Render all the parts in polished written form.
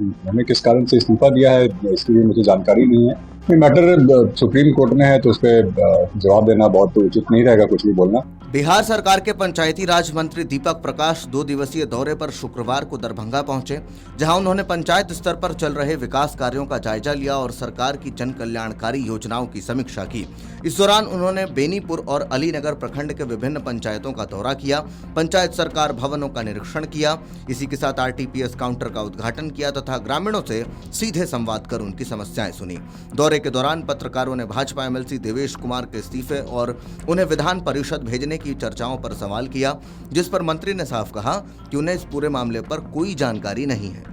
मैंने किस कारण से इस्तीफा दिया है इसकी भी मुझे जानकारी नहीं है। ये मैटर सुप्रीम कोर्ट में है तो उस पर जवाब देना बहुत उचित नहीं रहेगा, कुछ भी बोलना। बिहार सरकार के पंचायती राज मंत्री दीपक प्रकाश 2 दिवसीय दौरे पर शुक्रवार को दरभंगा पहुंचे, जहां उन्होंने पंचायत स्तर पर चल रहे विकास कार्यों का जायजा लिया और सरकार की जन कल्याणकारी योजनाओं की समीक्षा की। इस दौरान उन्होंने बेनीपुर और अलीनगर प्रखंड के विभिन्न पंचायतों का दौरा किया, पंचायत सरकार भवनों का निरीक्षण किया, इसी के साथ आरटीपीएस काउंटर का उद्घाटन किया तथा ग्रामीणों से सीधे संवाद कर उनकी समस्याएं सुनी। दौरे के दौरान पत्रकारों ने भाजपा एमएलसी देवेश कुमार के इस्तीफे और उन्हें विधान परिषद भेजने की चर्चाओं पर सवाल किया, जिस पर मंत्री ने साफ कहा कि उन्हें इस पूरे मामले पर कोई जानकारी नहीं है।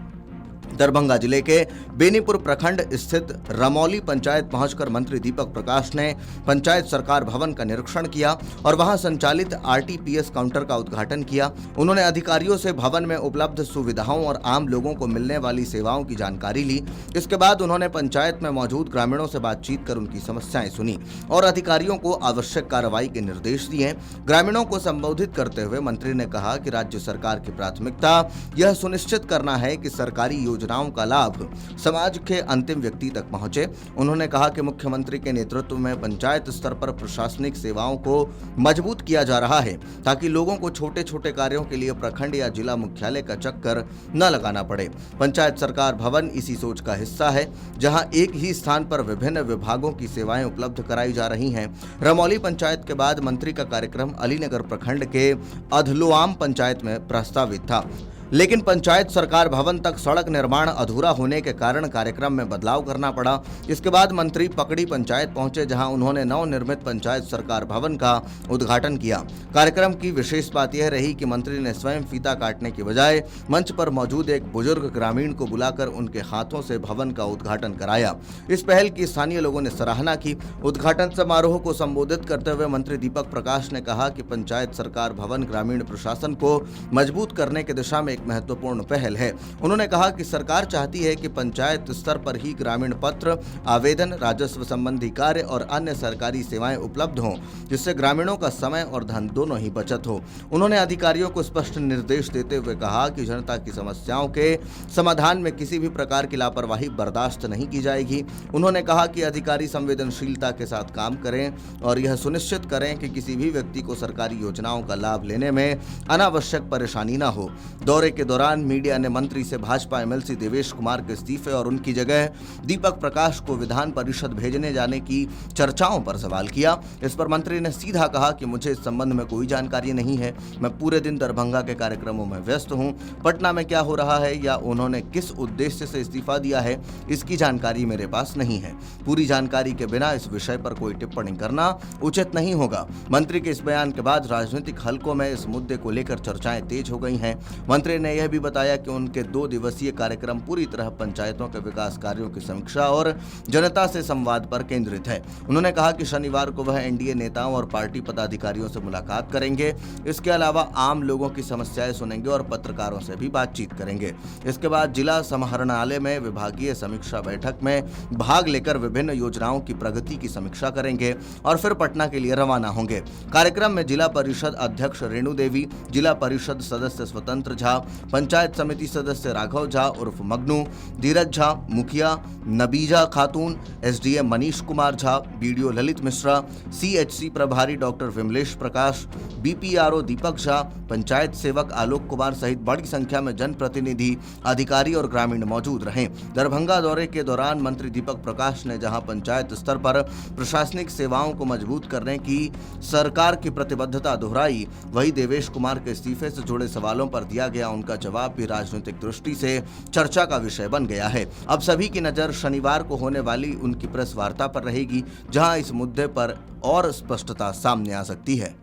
दरभंगा जिले के बेनीपुर प्रखंड स्थित रमौली पंचायत पहुंचकर मंत्री दीपक प्रकाश ने पंचायत सरकार भवन का निरीक्षण किया और वहां संचालित आरटीपीएस काउंटर का उद्घाटन किया। उन्होंने अधिकारियों से भवन में उपलब्ध सुविधाओं और आम लोगों को मिलने वाली सेवाओं की जानकारी ली। इसके बाद उन्होंने पंचायत में मौजूद ग्रामीणों से बातचीत कर उनकी समस्याएं सुनी और अधिकारियों को आवश्यक कार्रवाई के निर्देश दिए। ग्रामीणों को संबोधित करते हुए मंत्री ने कहा कि राज्य सरकार की प्राथमिकता यह सुनिश्चित करना है कि सरकारी योजनाओं का लाभ समाज के अंतिम व्यक्ति तक पहुंचे। उन्होंने कहा कि मुख्यमंत्री के नेतृत्व में पंचायत स्तर पर प्रशासनिक सेवाओं को मजबूत किया जा रहा है ताकि लोगों को छोटे छोटे कार्यों के लिए प्रखंड या जिला मुख्यालय का चक्कर न लगाना पड़े। पंचायत सरकार भवन इसी सोच का हिस्सा है, जहां एक ही स्थान पर विभिन्न विभागों की सेवाएं उपलब्ध कराई जा रही हैं। रमौली पंचायत के बाद मंत्री का कार्यक्रम अलीनगर प्रखंड के अधलोआम पंचायत में प्रस्तावित था, लेकिन पंचायत सरकार भवन तक सड़क निर्माण अधूरा होने के कारण कार्यक्रम में बदलाव करना पड़ा। इसके बाद मंत्री पकड़ी पंचायत पहुंचे, जहां उन्होंने नवनिर्मित पंचायत सरकार भवन का उद्घाटन किया। कार्यक्रम की विशेष बात यह रही कि मंत्री ने स्वयं फीता काटने की बजाय मंच पर मौजूद एक बुजुर्ग ग्रामीण को बुलाकर उनके हाथों से भवन का उद्घाटन कराया। इस पहल की स्थानीय लोगों ने सराहना की। उद्घाटन समारोह को संबोधित करते हुए मंत्री दीपक प्रकाश ने कहा कि पंचायत सरकार भवन ग्रामीण प्रशासन को मजबूत करने की दिशा में महत्वपूर्ण पहल है। उन्होंने कहा कि सरकार चाहती है कि पंचायत स्तर पर ही ग्रामीण पत्र आवेदन, राजस्व संबंधी कार्य और अन्य सरकारी सेवाएं उपलब्ध हों, जिससे ग्रामीणों का समय और धन दोनों ही बचत हो। उन्होंने अधिकारियों को स्पष्ट निर्देश देते हुए कहा कि जनता की समस्याओं के समाधान में किसी भी प्रकार की लापरवाही बर्दाश्त नहीं की जाएगी। उन्होंने कहा कि अधिकारी संवेदनशीलता के साथ काम करें और यह सुनिश्चित करें कि किसी भी व्यक्ति को सरकारी योजनाओं का लाभ लेने में अनावश्यक परेशानी न हो। दौरे के दौरान मीडिया ने मंत्री से भाजपा एमएलसी देवेश कुमार के इस्तीफे और उनकी जगह दीपक प्रकाश को विधान परिषद भेजने जाने की चर्चाओं पर सवाल किया। इस पर मंत्री ने सीधा कहा कि मुझे इस संबंध में कोई जानकारी नहीं है। मैं पूरे दिन दरभंगा के कार्यक्रमों में व्यस्त हूं। पटना में क्या हो रहा है या उन्होंने किस उद्देश्य से इस्तीफा दिया है, इसकी जानकारी मेरे पास नहीं है। पूरी जानकारी के बिना इस विषय पर कोई टिप्पणी करना उचित नहीं होगा। मंत्री के इस बयान के बाद राजनीतिक हलकों में इस मुद्दे को लेकर चर्चाएं तेज हो गई हैं। मंत्री ने यह भी बताया कि उनके 2 दिवसीय कार्यक्रम पूरी तरह पंचायतों के विकास कार्यों की समीक्षा और जनता से संवाद पर केंद्रित है। उन्होंने कहा कि शनिवार को वह एनडीए नेताओं और पार्टी पदाधिकारियों से मुलाकात करेंगे। इसके अलावा आम लोगों की समस्याएं सुनेंगे और पत्रकारों से भी बातचीत करेंगे। इसके बाद जिला समाहरणालय में विभागीय समीक्षा बैठक में भाग लेकर विभिन्न योजनाओं की प्रगति की समीक्षा करेंगे और फिर पटना के लिए रवाना होंगे। कार्यक्रम में जिला परिषद अध्यक्ष रेणु देवी, जिला परिषद सदस्य स्वतंत्र झा, पंचायत समिति सदस्य राघव झा उर्फ मगनू, धीरज झा, मुखिया नबीजा खातून, SDM Manish Kumar Jha, BDO Lalit Mishra, CHC प्रभारी डॉक्टर विमलेश प्रकाश, बीपीआरओ दीपक झा, पंचायत सेवक आलोक कुमार सहित बड़ी संख्या में जनप्रतिनिधि, अधिकारी और ग्रामीण मौजूद रहे। दरभंगा दौरे के दौरान मंत्री दीपक प्रकाश ने जहां पंचायत स्तर पर प्रशासनिक सेवाओं को मजबूत करने की सरकार की प्रतिबद्धता दोहराई, वहीं देवेश कुमार के इस्तीफे से जुड़े सवालों पर दिया गया उनका जवाब भी राजनीतिक दृष्टि से चर्चा का विषय बन गया है। अब सभी की नजर शनिवार को होने वाली उनकी प्रेस वार्ता पर रहेगी, जहां इस मुद्दे पर और स्पष्टता सामने आ सकती है।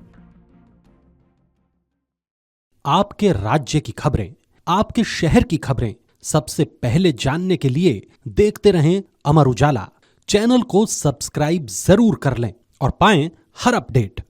आपके राज्य की खबरें, आपके शहर की खबरें सबसे पहले जानने के लिए देखते रहें अमर उजाला। चैनल को सब्सक्राइब जरूर कर लें और पाएं हर अपडेट।